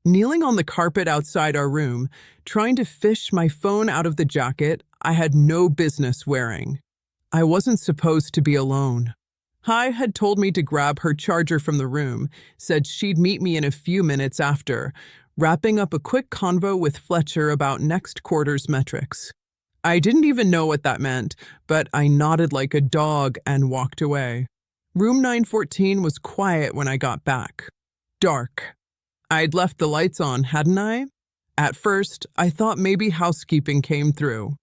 Kneeling on the carpet outside our room, trying to fish my phone out of the jacket I had no business wearing. I wasn't supposed to be alone. Hai had told me to grab her charger from the room, said she'd meet me in a few minutes after, wrapping up a quick convo with Fletcher about next quarter's metrics. I didn't even know what that meant, but I nodded like a dog and walked away. Room 914 was quiet when I got back. Dark. I'd left the lights on, hadn't I? At first, I thought maybe housekeeping came through.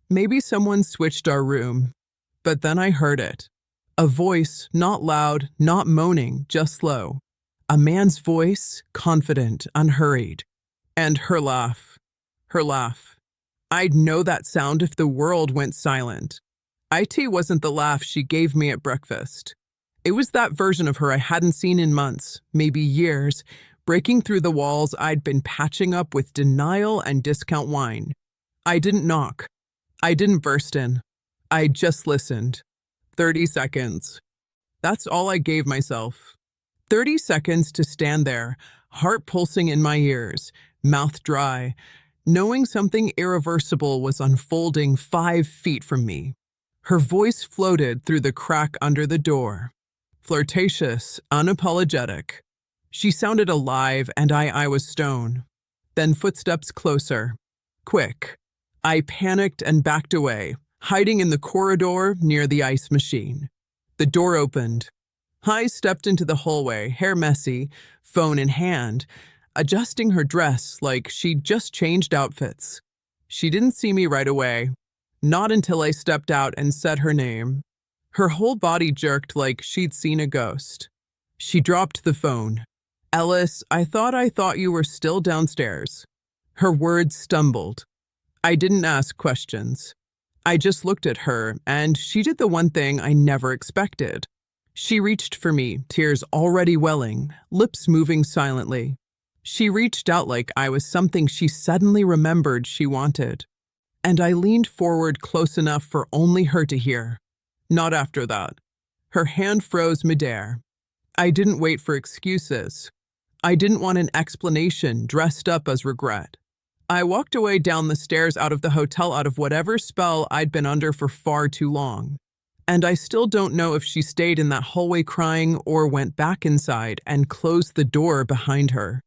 Maybe someone switched our room. But then I heard it. A voice, not loud, not moaning, just low. A man's voice, confident, unhurried. And her laugh. Her laugh. I'd know that sound if the world went silent. It wasn't the laugh she gave me at breakfast. It was that version of her I hadn't seen in months, maybe years, breaking through the walls I'd been patching up with denial and discount wine. I didn't knock. I didn't burst in. I just listened. 30 seconds. That's all I gave myself. 30 seconds to stand there, heart pulsing in my ears, mouth dry, knowing something irreversible was unfolding 5 feet from me. Her voice floated through the crack under the door. Flirtatious, unapologetic. She sounded alive and I was stone. Then footsteps closer. Quick. I panicked and backed away, hiding in the corridor near the ice machine. The door opened. Hai stepped into the hallway, hair messy, phone in hand, adjusting her dress like she'd just changed outfits. She didn't see me right away, not until I stepped out and said her name. Her whole body jerked like she'd seen a ghost. She dropped the phone. Elias, I thought you were still downstairs. Her words stumbled. I didn't ask questions. I just looked at her, and she did the one thing I never expected. She reached for me, tears already welling, lips moving silently. She reached out like I was something she suddenly remembered she wanted. And I leaned forward close enough for only her to hear. Not after that. Her hand froze midair. I didn't wait for excuses. I didn't want an explanation dressed up as regret. I walked away down the stairs out of the hotel out of whatever spell I'd been under for far too long. And I still don't know if she stayed in that hallway crying or went back inside and closed the door behind her.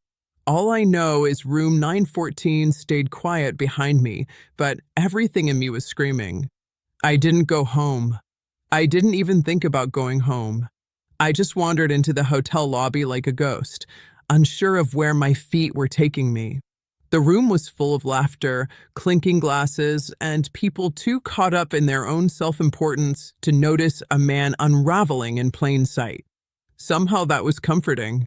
All I know is room 914 stayed quiet behind me, but everything in me was screaming. I didn't go home. I didn't even think about going home. I just wandered into the hotel lobby like a ghost, unsure of where my feet were taking me. The room was full of laughter, clinking glasses, and people too caught up in their own self-importance to notice a man unraveling in plain sight. Somehow that was comforting.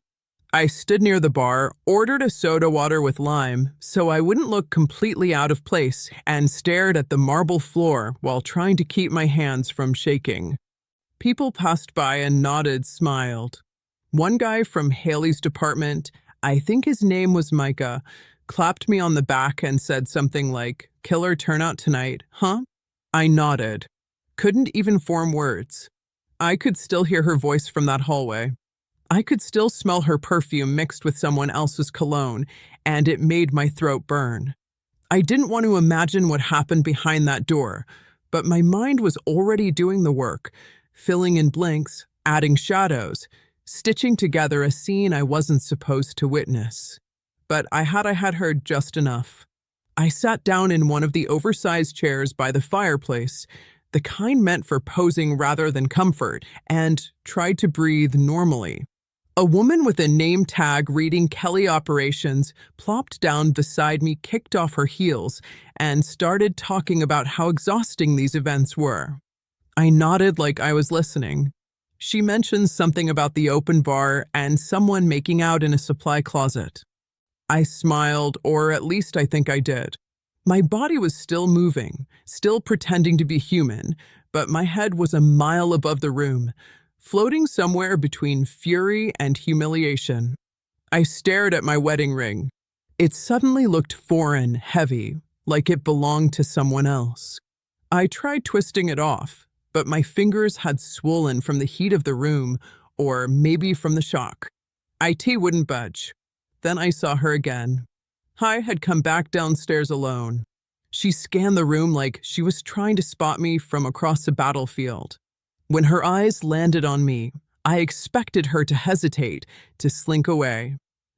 I stood near the bar, ordered a soda water with lime so I wouldn't look completely out of place, and stared at the marble floor while trying to keep my hands from shaking. People passed by and nodded, smiled. One guy from Haley's department, I think his name was Micah, clapped me on the back and said something like, "Killer turnout tonight, huh?" I nodded. Couldn't even form words. I could still hear her voice from that hallway. I could still smell her perfume mixed with someone else's cologne, and it made my throat burn. I didn't want to imagine what happened behind that door, but my mind was already doing the work, filling in blanks, adding shadows, stitching together a scene I wasn't supposed to witness. But I had heard just enough. I sat down in one of the oversized chairs by the fireplace, the kind meant for posing rather than comfort, and tried to breathe normally. A woman with a name tag reading Kelly Operations plopped down beside me, kicked off her heels, and started talking about how exhausting these events were. I nodded like I was listening. She mentioned something about the open bar and someone making out in a supply closet. I smiled, or at least I think I did. My body was still moving, still pretending to be human, but my head was a mile above the room, floating somewhere between fury and humiliation. I stared at my wedding ring. It suddenly looked foreign, heavy, like it belonged to someone else. I tried twisting it off, but my fingers had swollen from the heat of the room, or maybe from the shock. It wouldn't budge. Then I saw her again. Hai had come back downstairs alone. She scanned the room like she was trying to spot me from across a battlefield. When her eyes landed on me, I expected her to hesitate, to slink away.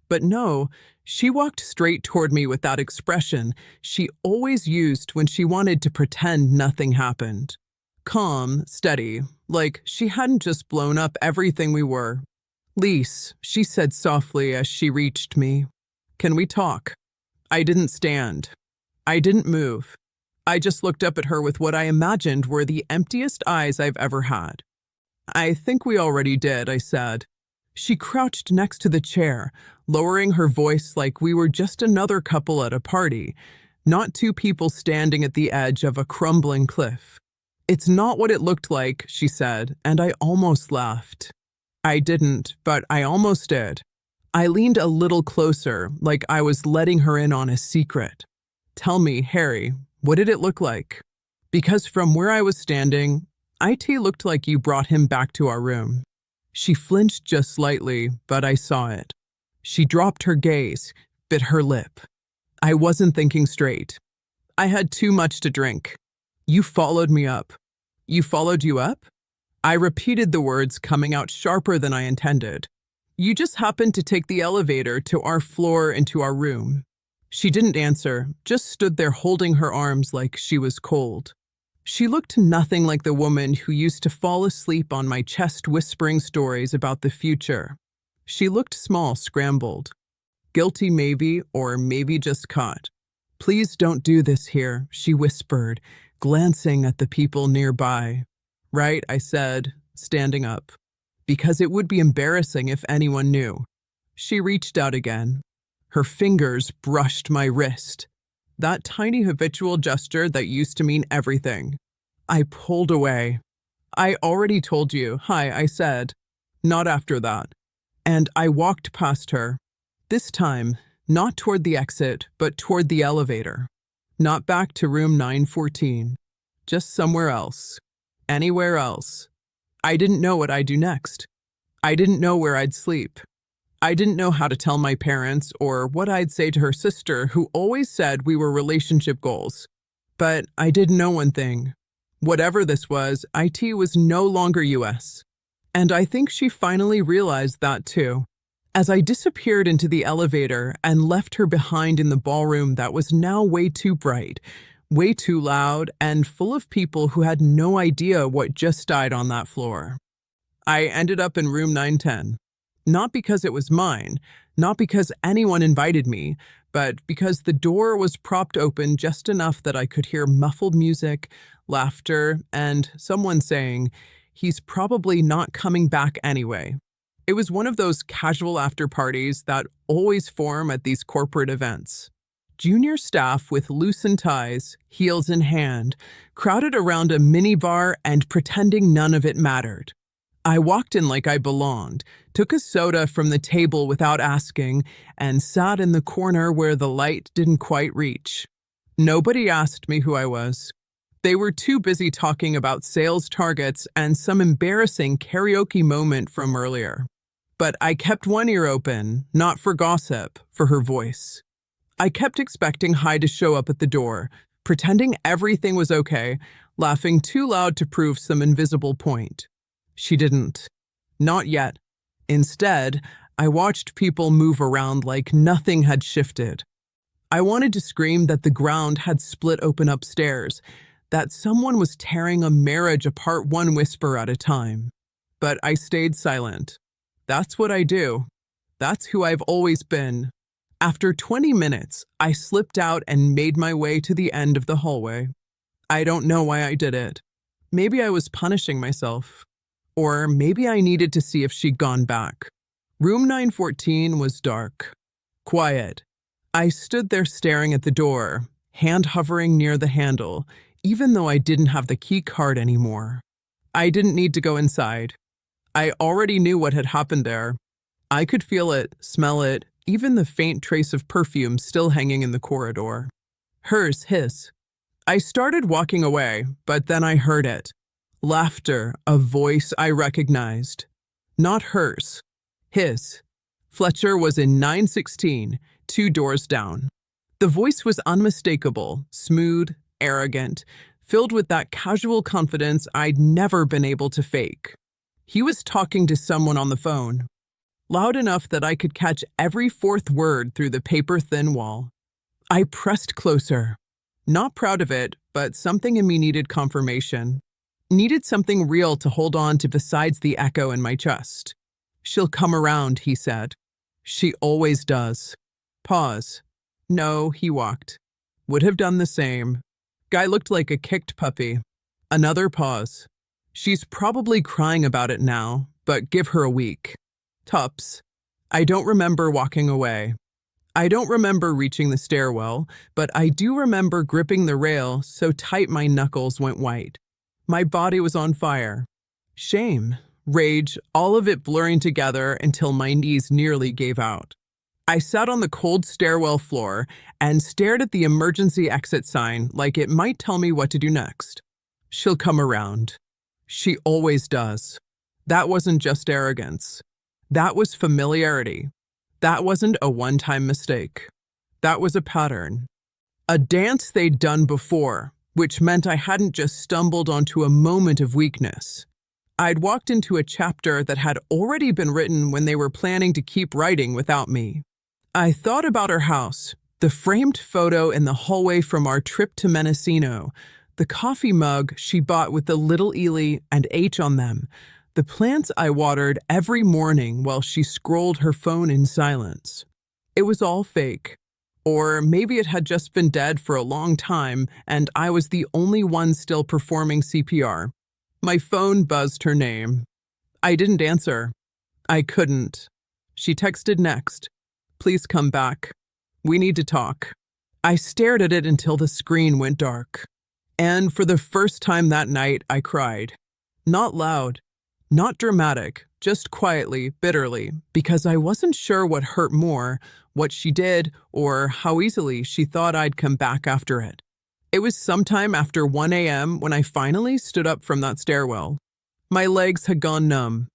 But no, she walked straight toward me with that expression she always used when she wanted to pretend nothing happened. Calm, steady, like she hadn't just blown up everything we were. "Lise," she said softly as she reached me. "Can we talk?" I didn't stand. I didn't move. I just looked up at her with what I imagined were the emptiest eyes I've ever had. "I think we already did," I said. She crouched next to the chair, lowering her voice like we were just another couple at a party, not two people standing at the edge of a crumbling cliff. "It's not what it looked like," she said, and I almost laughed. I didn't, but I almost did. I leaned a little closer, like I was letting her in on a secret. "Tell me, Harry, what did it look like?" Because from where I was standing, IT looked like you brought him back to our room. She flinched just slightly, but I saw it. She dropped her gaze, bit her lip. I wasn't thinking straight. I had too much to drink. "You followed me up." "You followed you up?" I repeated the words, coming out sharper than I intended. "You just happened to take the elevator to our floor and to our room." She didn't answer, just stood there holding her arms like she was cold. She looked nothing like the woman who used to fall asleep on my chest whispering stories about the future. She looked small, scrambled. Guilty maybe, or maybe just caught. "Please don't do this here," she whispered, glancing at the people nearby. "Right," I said, standing up. "Because it would be embarrassing if anyone knew." She reached out again. Her fingers brushed my wrist. That tiny habitual gesture that used to mean everything. I pulled away. "I already told you," "Hi," I said. "Not after that." And I walked past her. This time, not toward the exit, but toward the elevator. Not back to room 914. Just somewhere else. Anywhere else. I didn't know what I'd do next. I didn't know where I'd sleep. I didn't know how to tell my parents or what I'd say to her sister, who always said we were relationship goals. But I did know one thing. Whatever this was, IT was no longer US. And I think she finally realized that too. As I disappeared into the elevator and left her behind in the ballroom that was now way too bright, way too loud, and full of people who had no idea what just died on that floor. I ended up in room 910. Not because it was mine, not because anyone invited me, but because the door was propped open just enough that I could hear muffled music, laughter, and someone saying, "He's probably not coming back anyway." It was one of those casual after parties that always form at these corporate events. Junior staff with loosened ties, heels in hand, crowded around a minibar and pretending none of it mattered. I walked in like I belonged, took a soda from the table without asking, and sat in the corner where the light didn't quite reach. Nobody asked me who I was. They were too busy talking about sales targets and some embarrassing karaoke moment from earlier. But I kept one ear open, not for gossip, for her voice. I kept expecting Hai to show up at the door, pretending everything was okay, laughing too loud to prove some invisible point. She didn't. Not yet. Instead, I watched people move around like nothing had shifted. I wanted to scream that the ground had split open upstairs, that someone was tearing a marriage apart one whisper at a time. But I stayed silent. That's what I do. That's who I've always been. After 20 minutes, I slipped out and made my way to the end of the hallway. I don't know why I did it. Maybe I was punishing myself. Or maybe I needed to see if she'd gone back. Room 914 was dark. Quiet. I stood there staring at the door, hand hovering near the handle, even though I didn't have the key card anymore. I didn't need to go inside. I already knew what had happened there. I could feel it, smell it, even the faint trace of perfume still hanging in the corridor. Hers, his. I started walking away, but then I heard it. Laughter, a voice I recognized. Not hers. His. Fletcher was in 916, 2 doors down. The voice was unmistakable, smooth, arrogant, filled with that casual confidence I'd never been able to fake. He was talking to someone on the phone, loud enough that I could catch every fourth word through the paper-thin wall. I pressed closer. Not proud of it, but something in me needed confirmation. Needed something real to hold on to besides the echo in my chest. "She'll come around," he said. "She always does." Pause. "No," he walked. "Would have done the same." Guy looked like a kicked puppy. Another pause. "She's probably crying about it now, but give her a week." Tops. I don't remember walking away. I don't remember reaching the stairwell, but I do remember gripping the rail so tight my knuckles went white. My body was on fire. Shame, rage, all of it blurring together until my knees nearly gave out. I sat on the cold stairwell floor and stared at the emergency exit sign like it might tell me what to do next. "She'll come around. She always does." That wasn't just arrogance. That was familiarity. That wasn't a one-time mistake. That was a pattern. A dance they'd done before, which meant I hadn't just stumbled onto a moment of weakness. I'd walked into a chapter that had already been written when they were planning to keep writing without me. I thought about her house, the framed photo in the hallway from our trip to Mendocino, the coffee mug she bought with the little Eli and H on them, the plants I watered every morning while she scrolled her phone in silence. It was all fake. Or maybe it had just been dead for a long time and I was the only one still performing CPR. My phone buzzed her name. I didn't answer. I couldn't. She texted next. "Please come back. We need to talk." I stared at it until the screen went dark. And for the first time that night, I cried. Not loud, not dramatic, just quietly, bitterly, because I wasn't sure what hurt more, what she did, or how easily she thought I'd come back after it. It was sometime after 1 a.m. when I finally stood up from that stairwell. My legs had gone numb.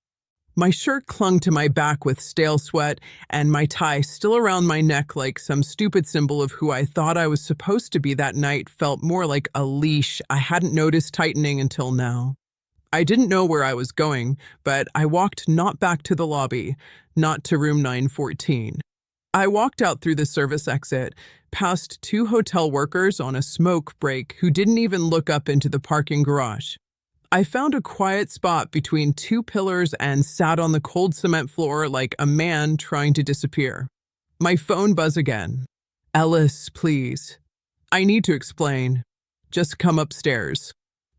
My shirt clung to my back with stale sweat, and my tie still around my neck like some stupid symbol of who I thought I was supposed to be that night felt more like a leash I hadn't noticed tightening until now. I didn't know where I was going, but I walked not back to the lobby, not to room 914. I walked out through the service exit, past 2 hotel workers on a smoke break who didn't even look up into the parking garage. I found a quiet spot between 2 pillars and sat on the cold cement floor like a man trying to disappear. My phone buzzed again. "Elias, please. I need to explain. Just come upstairs."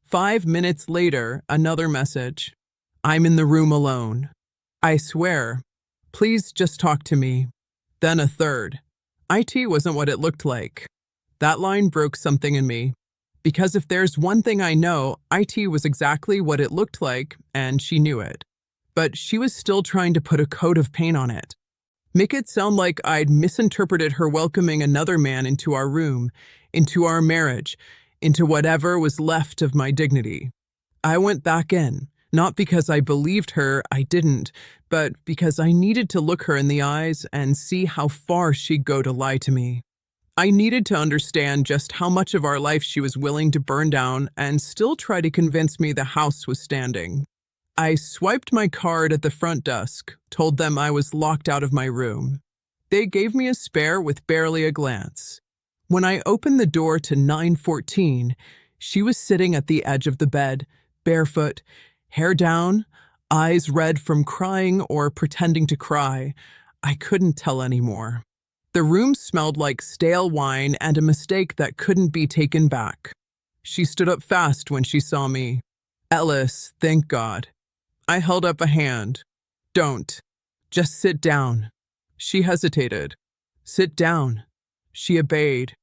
5 minutes later, another message. "I'm in the room alone. I swear. Please just talk to me." Then a third. IT wasn't what it looked like. That line broke something in me. Because if there's one thing I know, IT was exactly what it looked like, and she knew it. But she was still trying to put a coat of paint on it. Make it sound like I'd misinterpreted her welcoming another man into our room, into our marriage, into whatever was left of my dignity. I went back in, not because I believed her, I didn't, but because I needed to look her in the eyes and see how far she'd go to lie to me. I needed to understand just how much of our life she was willing to burn down and still try to convince me the house was standing. I swiped my card at the front desk, told them I was locked out of my room. They gave me a spare with barely a glance. When I opened the door to 914, she was sitting at the edge of the bed, barefoot, hair down, eyes red from crying or pretending to cry. I couldn't tell anymore. The room smelled like stale wine and a mistake that couldn't be taken back. She stood up fast when she saw me. "Elias, thank God." I held up a hand. "Don't. Just sit down." She hesitated. "Sit down." She obeyed.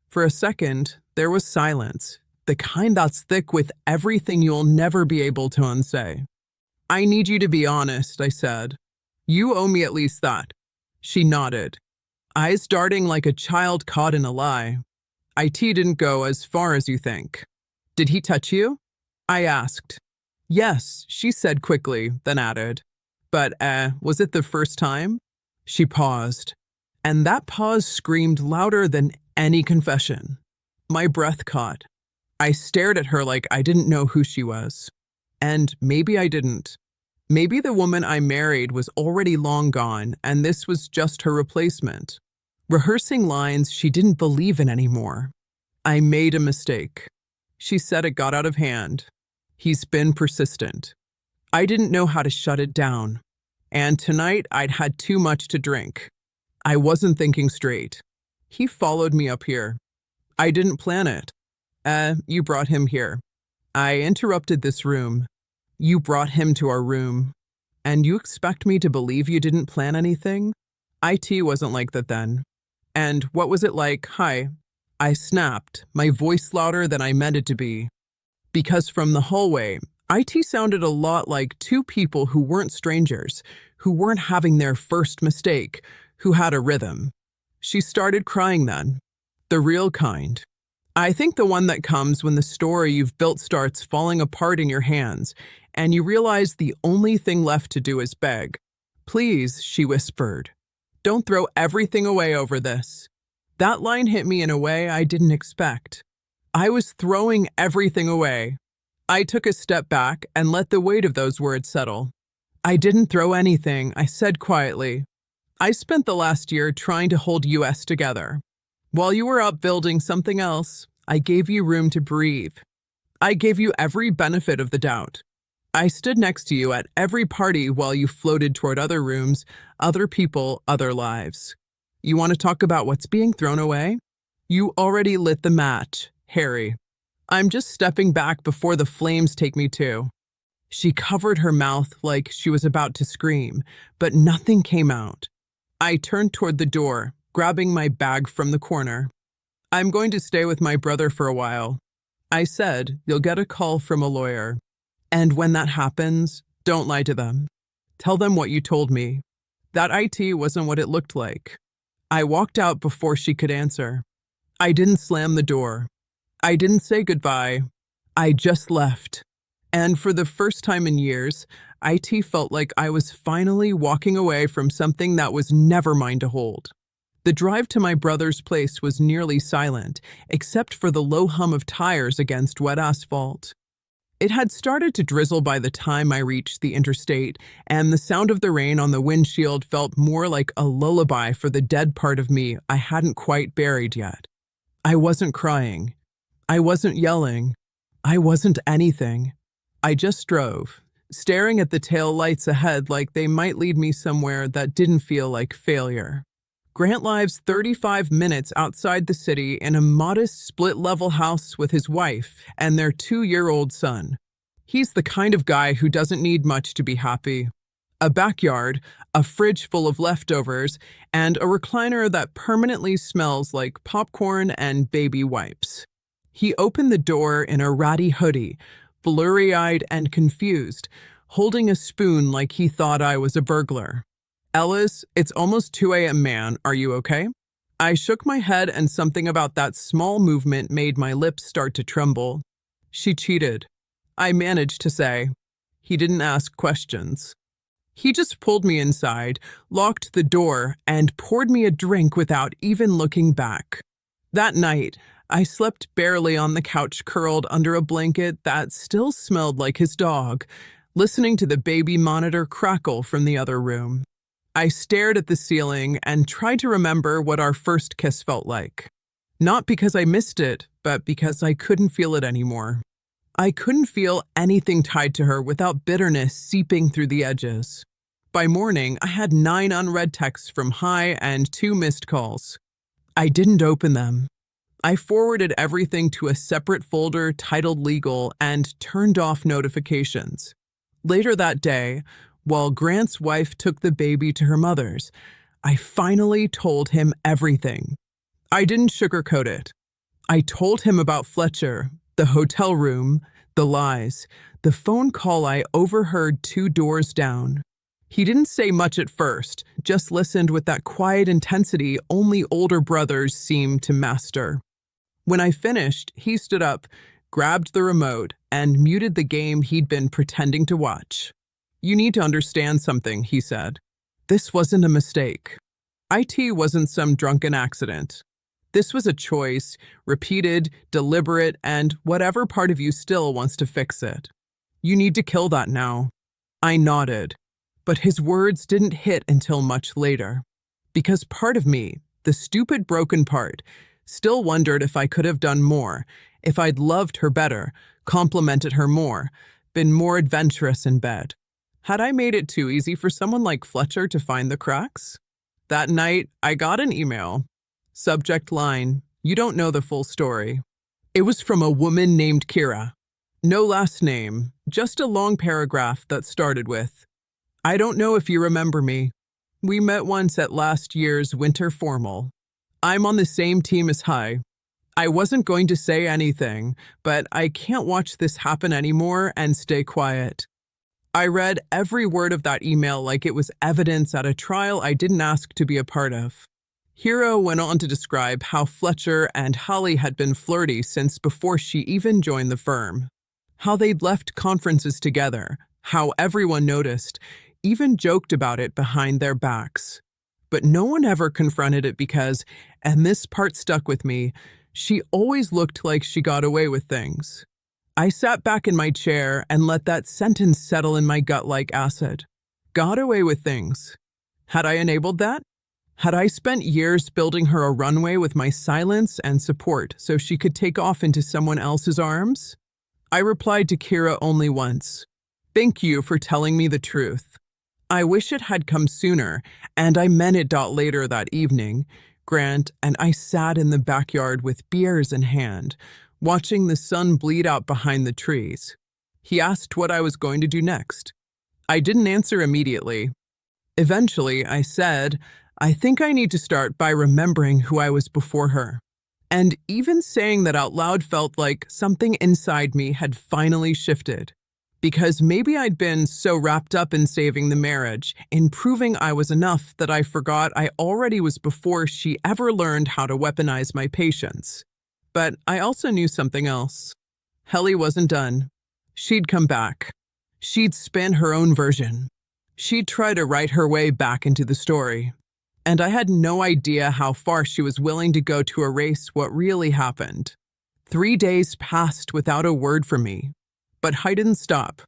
For a second, there was silence, the kind that's thick with everything you'll never be able to unsay. "I need you to be honest," I said. "You owe me at least that." She nodded, eyes darting like a child caught in a lie. "IT didn't go as far as you think." "Did he touch you?" I asked. "Yes," she said quickly, then added. "But, was it the first time?" She paused, and that pause screamed louder than any confession. My breath caught. I stared at her like I didn't know who she was. And maybe I didn't. Maybe the woman I married was already long gone, and this was just her replacement. Rehearsing lines she didn't believe in anymore. I made a mistake. She said it got out of hand. He's been persistent. I didn't know how to shut it down. And tonight I'd had too much to drink. I wasn't thinking straight. He followed me up here. I didn't plan it. You brought him here. I interrupted this room. You brought him to our room. And you expect me to believe you didn't plan anything? IT wasn't like that then. And what was it like? Hi. I snapped, my voice louder than I meant it to be. Because from the hallway, IT sounded a lot like two people who weren't strangers, who weren't having their first mistake, who had a rhythm. She started crying then. The real kind. I think the one that comes when the story you've built starts falling apart in your hands, and you realize the only thing left to do is beg. Please, she whispered. Don't throw everything away over this. That line hit me in a way I didn't expect. I was throwing everything away. I took a step back and let the weight of those words settle. I didn't throw anything, I said quietly. I spent the last year trying to hold us together. While you were up building something else, I gave you room to breathe. I gave you every benefit of the doubt. I stood next to you at every party while you floated toward other rooms, other people, other lives. You want to talk about what's being thrown away? You already lit the match, Harry. I'm just stepping back before the flames take me too. She covered her mouth like she was about to scream, but nothing came out. I turned toward the door, grabbing my bag from the corner. I'm going to stay with my brother for a while. I said, you'll get a call from a lawyer. And when that happens, don't lie to them. Tell them what you told me. That IT wasn't what it looked like. I walked out before she could answer. I didn't slam the door. I didn't say goodbye. I just left. And for the first time in years, IT felt like I was finally walking away from something that was never mine to hold. The drive to my brother's place was nearly silent, except for the low hum of tires against wet asphalt. It had started to drizzle by the time I reached the interstate, and the sound of the rain on the windshield felt more like a lullaby for the dead part of me I hadn't quite buried yet. I wasn't crying. I wasn't yelling. I wasn't anything. I just drove, staring at the tail lights ahead like they might lead me somewhere that didn't feel like failure. Grant lives 35 minutes outside the city in a modest split-level house with his wife and their 2-year-old son. He's the kind of guy who doesn't need much to be happy. A backyard, a fridge full of leftovers, and a recliner that permanently smells like popcorn and baby wipes. He opened the door in a ratty hoodie, blurry-eyed and confused, holding a spoon like he thought I was a burglar. Elias, it's almost 2 a.m., man. Are you okay? I shook my head and something about that small movement made my lips start to tremble. She cheated. I managed to say. He didn't ask questions. He just pulled me inside, locked the door, and poured me a drink without even looking back. That night, I slept barely on the couch curled under a blanket that still smelled like his dog, listening to the baby monitor crackle from the other room. I stared at the ceiling and tried to remember what our first kiss felt like. Not because I missed it, but because I couldn't feel it anymore. I couldn't feel anything tied to her without bitterness seeping through the edges. By morning, I had 9 unread texts from Hi and 2 missed calls. I didn't open them. I forwarded everything to a separate folder titled Legal and turned off notifications. Later that day, while Grant's wife took the baby to her mother's, I finally told him everything. I didn't sugarcoat it. I told him about Fletcher, the hotel room, the lies, the phone call I overheard 2 doors down. He didn't say much at first, just listened with that quiet intensity only older brothers seem to master. When I finished, he stood up, grabbed the remote, and muted the game he'd been pretending to watch. You need to understand something, he said. This wasn't a mistake. IT wasn't some drunken accident. This was a choice, repeated, deliberate, and whatever part of you still wants to fix it. You need to kill that now. I nodded, but his words didn't hit until much later. Because part of me, the stupid broken part, still wondered if I could have done more, if I'd loved her better, complimented her more, been more adventurous in bed. Had I made it too easy for someone like Fletcher to find the cracks? That night, I got an email. Subject line, "You don't know the full story." It was from a woman named Kira. No last name, just a long paragraph that started with, "I don't know if you remember me. We met once at last year's winter formal. I'm on the same team as Hi. I wasn't going to say anything, but I can't watch this happen anymore and stay quiet." I read every word of that email like it was evidence at a trial I didn't ask to be a part of. Hero went on to describe how Fletcher and Holly had been flirty since before she even joined the firm. How they'd left conferences together, how everyone noticed, even joked about it behind their backs. But no one ever confronted it because, and this part stuck with me, she always looked like she got away with things. I sat back in my chair and let that sentence settle in my gut like acid. Got away with things. Had I enabled that? Had I spent years building her a runway with my silence and support so she could take off into someone else's arms? I replied to Kira only once. "Thank you for telling me the truth. I wish it had come sooner, and I meant it. Later that evening, Grant and I sat in the backyard with beers in hand, watching the sun bleed out behind the trees. He asked what I was going to do next. I didn't answer immediately. Eventually, I said, "I think I need to start by remembering who I was before her." And even saying that out loud felt like something inside me had finally shifted. Because maybe I'd been so wrapped up in saving the marriage, in proving I was enough, that I forgot I already was before she ever learned how to weaponize my patience. But I also knew something else. Helly wasn't done. She'd come back. She'd spin her own version. She'd try to write her way back into the story. And I had no idea how far she was willing to go to erase what really happened. 3 days passed without a word from me. But Hi didn't stop.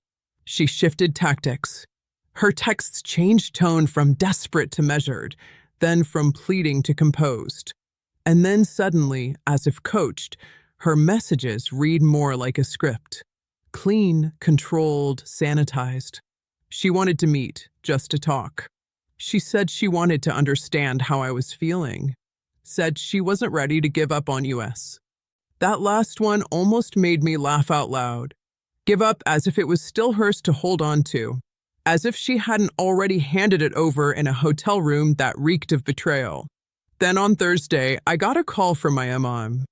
She shifted tactics. Her texts changed tone from desperate to measured, then from pleading to composed. And then suddenly, as if coached, her messages read more like a script. Clean, controlled, sanitized. She wanted to meet, just to talk. She said she wanted to understand how I was feeling. Said she wasn't ready to give up on us. That last one almost made me laugh out loud. Give up as if it was still hers to hold on to. As if she hadn't already handed it over in a hotel room that reeked of betrayal. Then on Thursday, I got a call from my mom.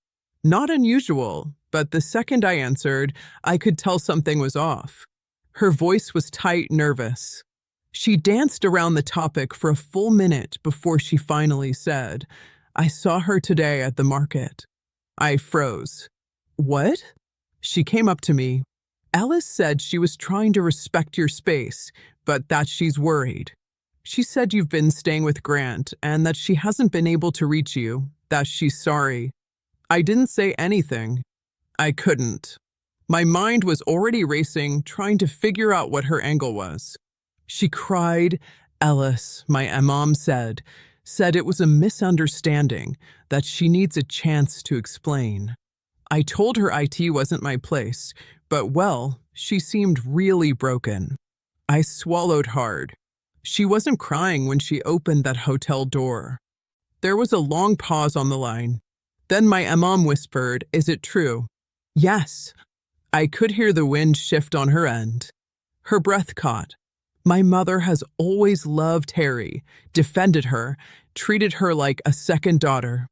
Not unusual, but the second I answered, I could tell something was off. Her voice was tight, nervous. She danced around the topic for a full minute before she finally said, "I saw her today at the market." I froze. "What?" She came up to me. "Alice said she was trying to respect your space, but that she's worried. She said you've been staying with Grant and that she hasn't been able to reach you, that she's sorry." I didn't say anything. I couldn't. My mind was already racing, trying to figure out what her angle was. She cried, "Elias," my mom said it was a misunderstanding, that she needs a chance to explain. I told her IT wasn't my place, but well, she seemed really broken. I swallowed hard. She wasn't crying when she opened that hotel door. There was a long pause on the line. Then my mom whispered, "Is it true?" "Yes." I could hear the wind shift on her end. Her breath caught. My mother has always loved Harry, defended her, treated her like a second daughter.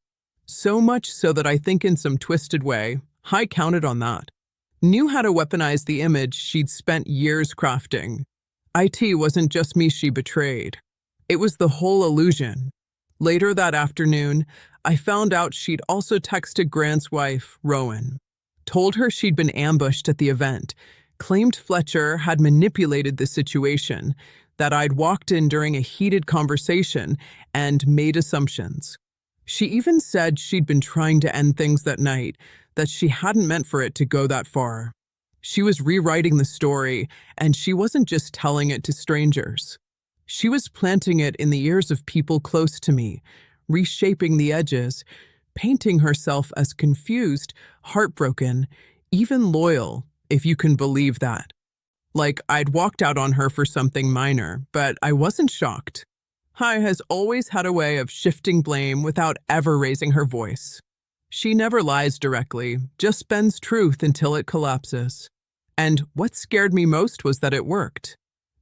So much so that I think in some twisted way, I counted on that. Knew how to weaponize the image she'd spent years crafting. IT wasn't just me she betrayed. It was the whole illusion. Later that afternoon, I found out she'd also texted Grant's wife, Rowan. Told her she'd been ambushed at the event. Claimed Fletcher had manipulated the situation, that I'd walked in during a heated conversation and made assumptions. She even said she'd been trying to end things that night, that she hadn't meant for it to go that far. She was rewriting the story, and she wasn't just telling it to strangers. She was planting it in the ears of people close to me, reshaping the edges, painting herself as confused, heartbroken, even loyal, if you can believe that. Like I'd walked out on her for something minor, but I wasn't shocked. Hai has always had a way of shifting blame without ever raising her voice. She never lies directly, just bends truth until it collapses. And what scared me most was that it worked.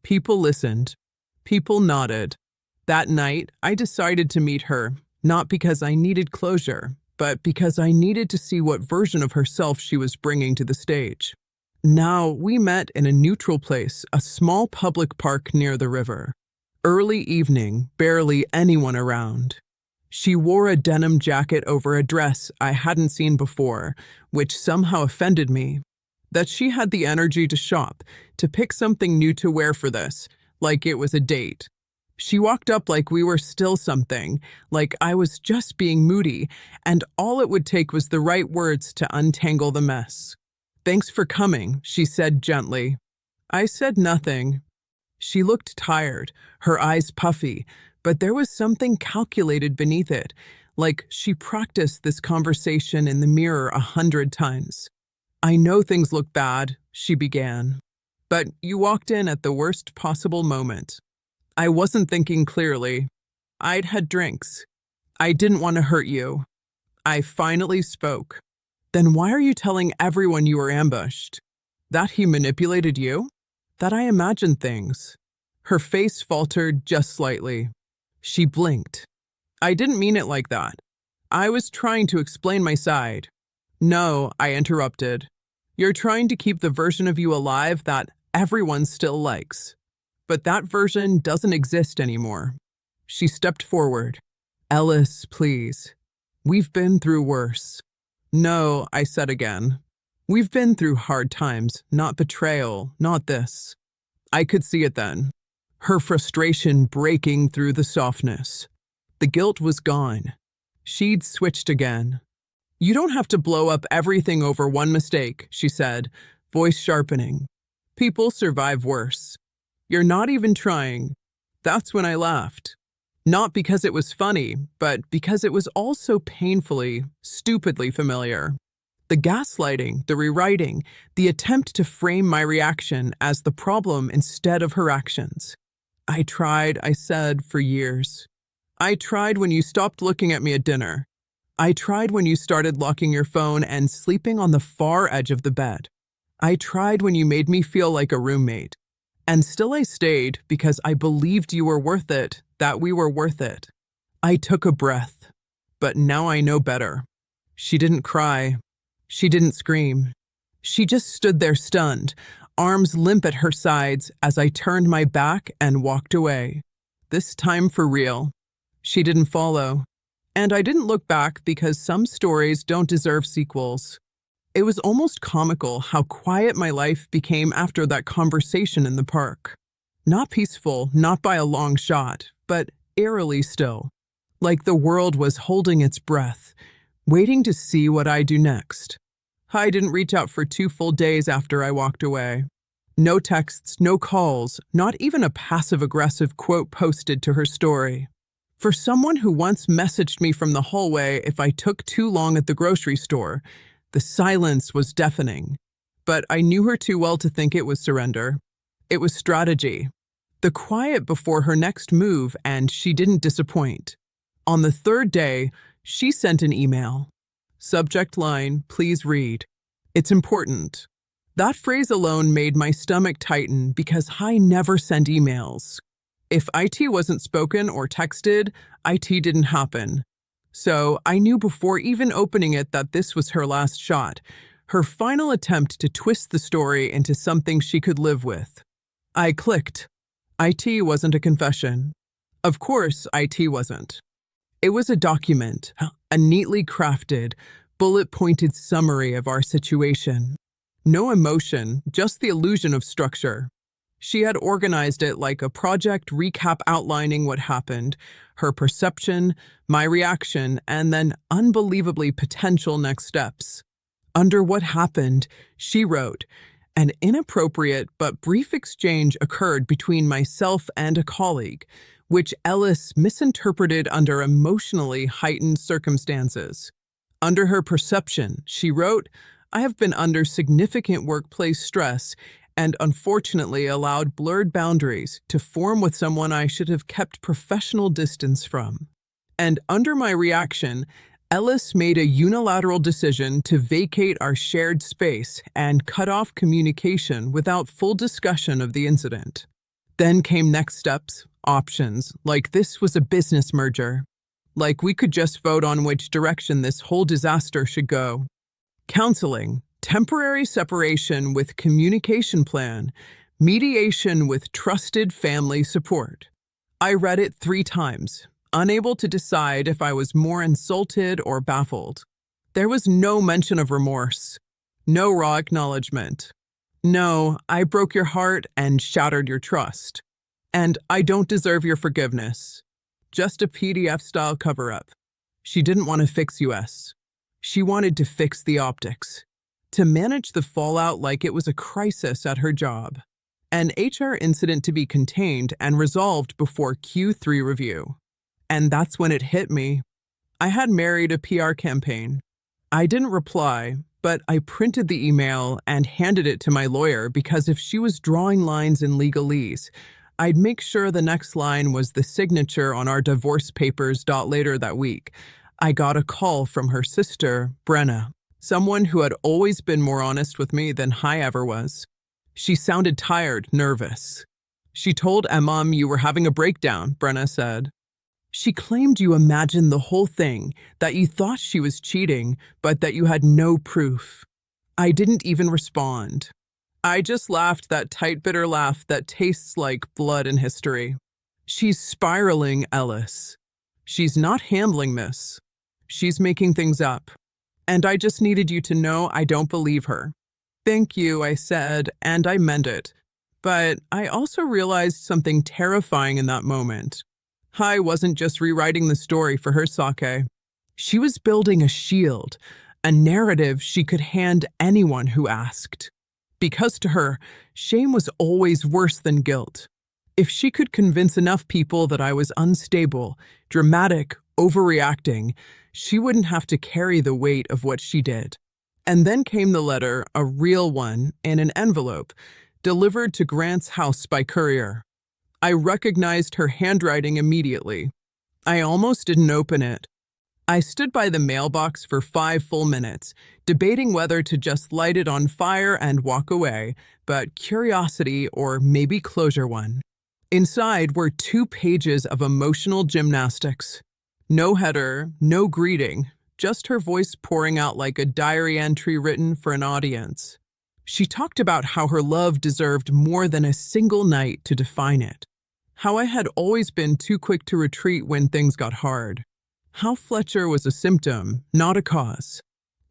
People listened. People nodded. That night, I decided to meet her, not because I needed closure, but because I needed to see what version of herself she was bringing to the stage. Now, we met in a neutral place, a small public park near the river. Early evening, barely anyone around. She wore a denim jacket over a dress I hadn't seen before, which somehow offended me. That she had the energy to shop, to pick something new to wear for this, like it was a date. She walked up like we were still something, like I was just being moody, and all it would take was the right words to untangle the mess. "Thanks for coming," she said gently. I said nothing. She looked tired, her eyes puffy, but there was something calculated beneath it, like she practiced this conversation in the mirror 100 times. "I know things look bad," she began, "but you walked in at the worst possible moment. I wasn't thinking clearly. I'd had drinks. I didn't want to hurt you." I finally spoke. "Then why are you telling everyone you were ambushed? That he manipulated you? That I imagined things?" Her face faltered just slightly. She blinked. "I didn't mean it like that. I was trying to explain my side." "No," I interrupted. "You're trying to keep the version of you alive that everyone still likes. But that version doesn't exist anymore." She stepped forward. "Elias, please. We've been through worse." "No," I said again. "We've been through hard times, not betrayal, not this." I could see it then. Her frustration breaking through the softness. The guilt was gone. She'd switched again. "You don't have to blow up everything over one mistake," she said, voice sharpening. "People survive worse. You're not even trying." That's when I laughed. Not because it was funny, but because it was all so painfully, stupidly familiar. The gaslighting, the rewriting, the attempt to frame my reaction as the problem instead of her actions. "I tried," I said, "for years. I tried when you stopped looking at me at dinner. I tried when you started locking your phone and sleeping on the far edge of the bed. I tried when you made me feel like a roommate. And still I stayed because I believed you were worth it, that we were worth it." I took a breath. But now I know better. She didn't cry. She didn't scream. She just stood there stunned, arms limp at her sides as I turned my back and walked away. This time for real. She didn't follow. And I didn't look back because some stories don't deserve sequels. It was almost comical how quiet my life became after that conversation in the park. Not peaceful, not by a long shot, but eerily still. Like the world was holding its breath, waiting to see what I do next. I didn't reach out for 2 full days after I walked away. No texts, no calls, not even a passive-aggressive quote posted to her story. For someone who once messaged me from the hallway if I took too long at the grocery store, the silence was deafening. But I knew her too well to think it was surrender. It was strategy. The quiet before her next move, and she didn't disappoint. On the 3rd day, she sent an email. Subject line, "Please read. It's important." That phrase alone made my stomach tighten because I never sent emails. If IT wasn't spoken or texted, IT didn't happen. So I knew before even opening it that this was her last shot, her final attempt to twist the story into something she could live with. I clicked. IT wasn't a confession. Of course, IT wasn't. It was a document, a neatly crafted, bullet-pointed summary of our situation. No emotion, just the illusion of structure. She had organized it like a project recap outlining what happened, her perception, my reaction, and then unbelievably potential next steps. Under what happened, she wrote, an inappropriate but brief exchange occurred between myself and a colleague, which Ellis misinterpreted under emotionally heightened circumstances. Under her perception, she wrote, I have been under significant workplace stress and unfortunately allowed blurred boundaries to form with someone I should have kept professional distance from. And under my reaction, Ellis made a unilateral decision to vacate our shared space and cut off communication without full discussion of the incident. Then came next steps, options, like this was a business merger. Like we could just vote on which direction this whole disaster should go. Counseling, temporary separation with communication plan, mediation with trusted family support. I read it 3 times, unable to decide if I was more insulted or baffled. There was no mention of remorse, no raw acknowledgement. No, I broke your heart and shattered your trust. And I don't deserve your forgiveness. Just a PDF-style cover-up. She didn't want to fix US. She wanted to fix the optics, to manage the fallout like it was a crisis at her job. An HR incident to be contained and resolved before Q3 review. And that's when it hit me. I had married a PR campaign. I didn't reply, but I printed the email and handed it to my lawyer because if she was drawing lines in legalese, I'd make sure the next line was the signature on our divorce papers. Later that week, I got a call from her sister, Brenna, someone who had always been more honest with me than I ever was. She sounded tired, nervous. She told Mom you were having a breakdown, Brenna said. She claimed you imagined the whole thing, that you thought she was cheating, but that you had no proof. I didn't even respond. I just laughed that tight, bitter laugh that tastes like blood in history. She's spiraling, Ellis. She's not handling this. She's making things up. And I just needed you to know I don't believe her. Thank you, I said, and I meant it. But I also realized something terrifying in that moment. I wasn't just rewriting the story for her sake. She was building a shield, a narrative she could hand anyone who asked. Because to her, shame was always worse than guilt. If she could convince enough people that I was unstable, dramatic, overreacting, she wouldn't have to carry the weight of what she did. And then came the letter, a real one, in an envelope, delivered to Grant's house by courier. I recognized her handwriting immediately. I almost didn't open it. I stood by the mailbox for 5 full minutes, debating whether to just light it on fire and walk away, but curiosity or maybe closure won. Inside were 2 pages of emotional gymnastics. No header, no greeting, just her voice pouring out like a diary entry written for an audience. She talked about how her love deserved more than a single night to define it. How I had always been too quick to retreat when things got hard. How Fletcher was a symptom, not a cause.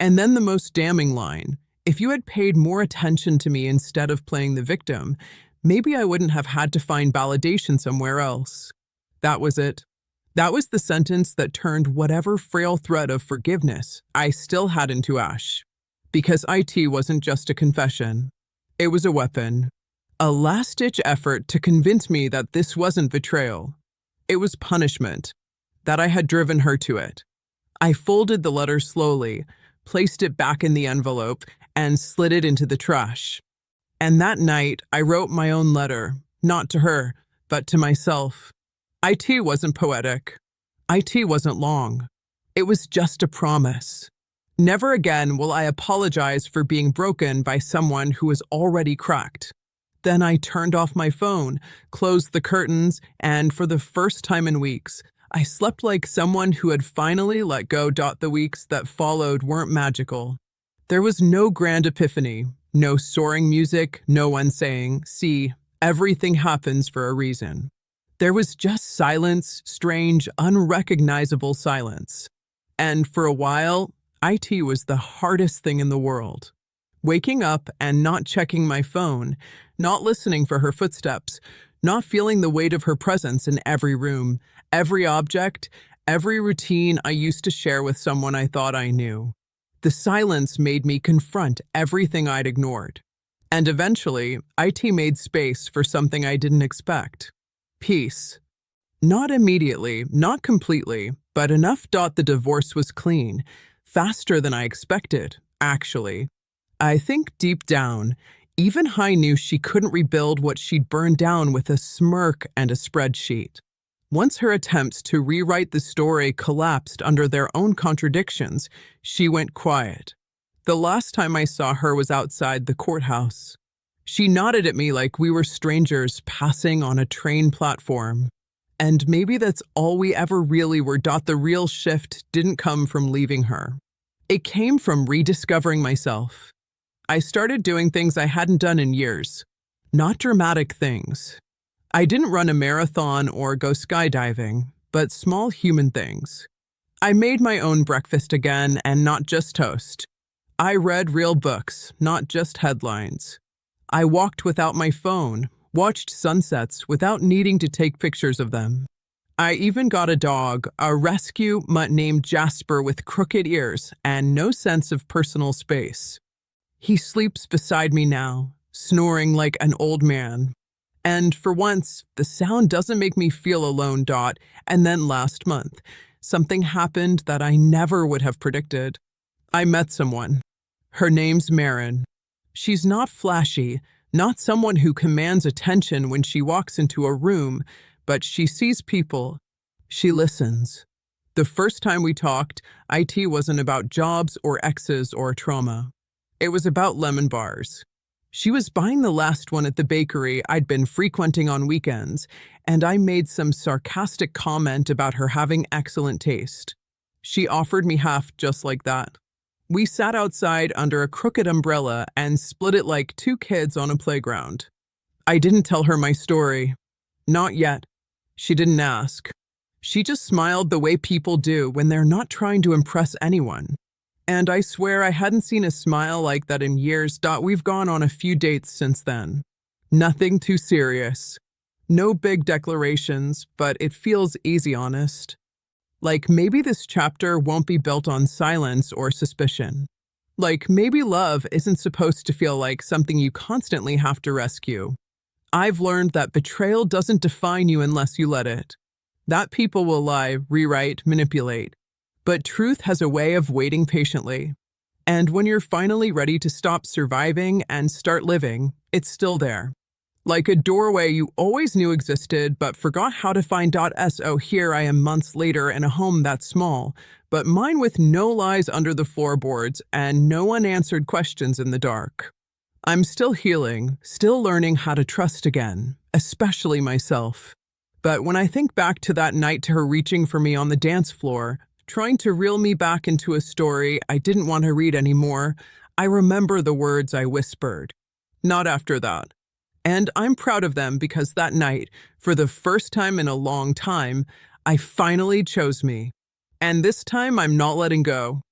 And then the most damning line, if you had paid more attention to me instead of playing the victim, maybe I wouldn't have had to find validation somewhere else. That was it. That was the sentence that turned whatever frail thread of forgiveness I still had into ash. Because IT wasn't just a confession. It was a weapon. A last-ditch effort to convince me that this wasn't betrayal. It was punishment, that I had driven her to it. I folded the letter slowly, placed it back in the envelope, and slid it into the trash. And that night, I wrote my own letter, not to her, but to myself. IT wasn't poetic. IT wasn't long. It was just a promise. Never again will I apologize for being broken by someone who is already cracked. Then I turned off my phone, closed the curtains, and for the first time in weeks, I slept like someone who had finally let go. The weeks that followed weren't magical. There was no grand epiphany, no soaring music, no one saying, "See, everything happens for a reason." There was just silence, strange, unrecognizable silence. And for a while, IT was the hardest thing in the world. Waking up and not checking my phone, not listening for her footsteps, not feeling the weight of her presence in every room, every object, every routine I used to share with someone I thought I knew. The silence made me confront everything I'd ignored. And eventually, IT made space for something I didn't expect. Peace. Not immediately, not completely, but enough. The divorce was clean, faster than I expected, actually. I think deep down, even I knew she couldn't rebuild what she'd burned down with a smirk and a spreadsheet. Once her attempts to rewrite the story collapsed under their own contradictions, she went quiet. The last time I saw her was outside the courthouse. She nodded at me like we were strangers passing on a train platform. And maybe that's all we ever really were. The real shift didn't come from leaving her. It came from rediscovering myself. I started doing things I hadn't done in years. Not dramatic things. I didn't run a marathon or go skydiving, but small human things. I made my own breakfast again, and not just toast. I read real books, not just headlines. I walked without my phone, watched sunsets without needing to take pictures of them. I even got a dog, a rescue mutt named Jasper with crooked ears and no sense of personal space. He sleeps beside me now, snoring like an old man. And for once, the sound doesn't make me feel alone. And then last month, something happened that I never would have predicted. I met someone. Her name's Marin. She's not flashy, not someone who commands attention when she walks into a room, but she sees people. She listens. The first time we talked, IT wasn't about jobs or exes or trauma. It was about lemon bars. She was buying the last one at the bakery I'd been frequenting on weekends, and I made some sarcastic comment about her having excellent taste. She offered me half just like that. We sat outside under a crooked umbrella and split it like two kids on a playground. I didn't tell her my story. Not yet. She didn't ask. She just smiled the way people do when they're not trying to impress anyone. And I swear I hadn't seen a smile like that in years. We've gone on a few dates since then. Nothing too serious. No big declarations, but it feels easy honest. Like maybe this chapter won't be built on silence or suspicion. Like maybe love isn't supposed to feel like something you constantly have to rescue. I've learned that betrayal doesn't define you unless you let it. That people will lie, rewrite, manipulate. But truth has a way of waiting patiently. And when you're finally ready to stop surviving and start living, it's still there. Like a doorway you always knew existed but forgot how to find. So here I am months later in a home that small, but mine with no lies under the floorboards and no unanswered questions in the dark. I'm still healing, still learning how to trust again, especially myself. But when I think back to that night, to her reaching for me on the dance floor, trying to reel me back into a story I didn't want to read anymore, I remember the words I whispered. Not after that. And I'm proud of them because that night, for the first time in a long time, I finally chose me. And this time I'm not letting go.